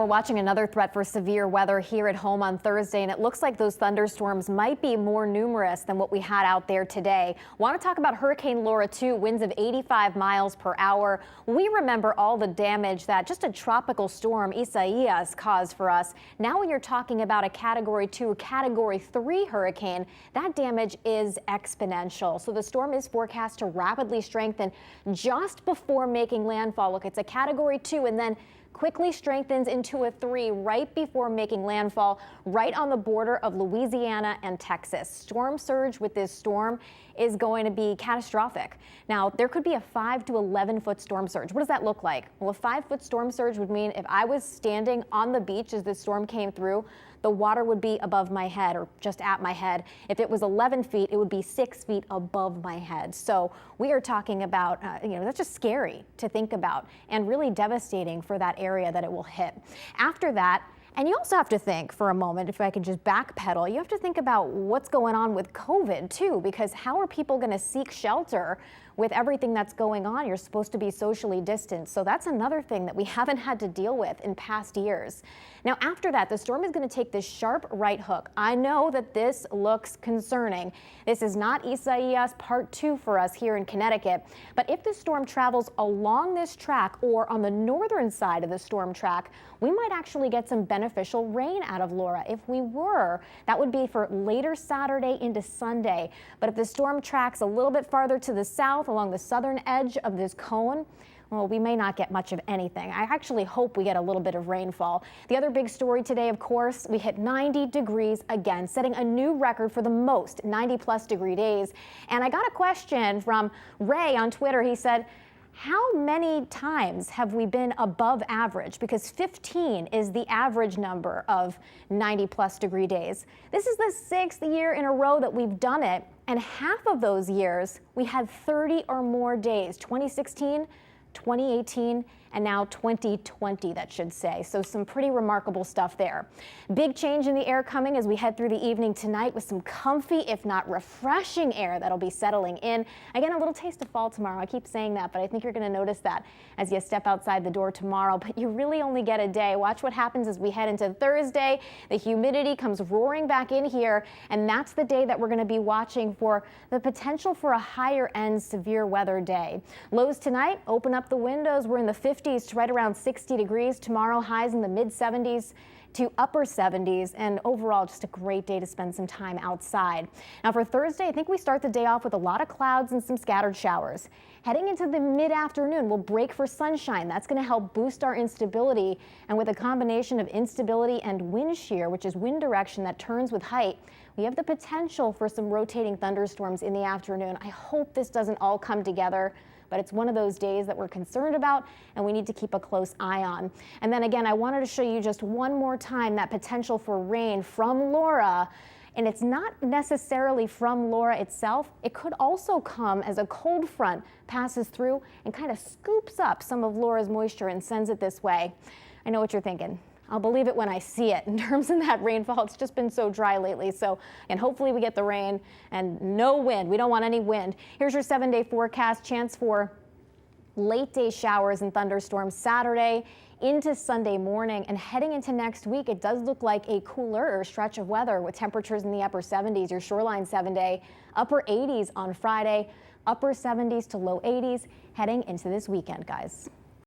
watching another threat for severe weather here at home on Thursday, and it looks like those thunderstorms might be more numerous than what we had out there today. Want to talk about Hurricane Laura too, winds of 85 miles per hour. We remember all the damage that just a tropical storm Isaias caused for us. Now when you're talking about a Category 2, Category 3 hurricane, that damage is exponential. So the storm is forecast to rapidly strengthen just before making landfall. Look, it's a Category 2 and then quickly strengthens into a 3 right before making landfall right on the border of Louisiana and Texas. Storm surge with this storm is going to be catastrophic. Now, there could be a 5 to 11 foot storm surge. What does that look like? Well, a 5-foot storm surge would mean if I was standing on the beach as this storm came through, the water would be above my head or just at my head. If it was 11 feet, it would be 6 feet above my head. So we are talking about, that's just scary to think about and really devastating for that area that it will hit. After that, and you also have to think for a moment, if I could just backpedal, you have to think about what's going on with COVID too, because how are people going to seek shelter with everything that's going on? You're supposed to be socially distanced. So that's another thing that we haven't had to deal with in past years. Now, after that, the storm is going to take this sharp right hook. I know that this looks concerning. This is not Isaias Part 2 for us here in Connecticut. But if the storm travels along this track or on the northern side of the storm track, we might actually get some beneficial rain out of Laura. If we were, that would be for later Saturday into Sunday. But if the storm tracks a little bit farther to the south along the southern edge of this cone, well, we may not get much of anything. I actually hope we get a little bit of rainfall. The other big story today, of course, we hit 90 degrees again, setting a new record for the most 90-plus degree days. And I got a question from Ray on Twitter. He said, how many times have we been above average? Because 15 is the average number of 90-plus degree days. This is the 6th year in a row that we've done it, and half of those years we had 30 or more days. 2016, 2018, and now 2020, that should say. So some pretty remarkable stuff there. Big change in the air coming as we head through the evening tonight with some comfy, if not refreshing air that'll be settling in. Again, a little taste of fall tomorrow. I keep saying that, but I think you're going to notice that as you step outside the door tomorrow. But you really only get a day. Watch what happens as we head into Thursday. The humidity comes roaring back in here, and that's the day that we're going to be watching for the potential for a higher end severe weather day. Lows tonight, open up the windows. We're in the 50s to right around 60 degrees. Tomorrow, highs in the mid 70s to upper 70s, and overall just a great day to spend some time outside. Now for Thursday, I think we start the day off with a lot of clouds and some scattered showers. Heading into the mid-afternoon, we'll break for sunshine. That's going to help boost our instability, and with a combination of instability and wind shear, which is wind direction that turns with height, we have the potential for some rotating thunderstorms in the afternoon. I hope this doesn't all come together, but it's one of those days that we're concerned about and we need to keep a close eye on. And then again, I wanted to show you just one more time that potential for rain from Laura. And it's not necessarily from Laura itself. It could also come as a cold front passes through and kind of scoops up some of Laura's moisture and sends it this way. I know what you're thinking. I'll believe it when I see it. In terms of that rainfall, it's just been so dry lately. So, and hopefully we get the rain and no wind. We don't want any wind. Here's your 7-day forecast. Chance for late day showers and thunderstorms Saturday into Sunday morning, and heading into next week, it does look like a cooler stretch of weather with temperatures in the upper 70s. Your shoreline 7-day, upper 80s on Friday, upper 70s to low 80s heading into this weekend, guys.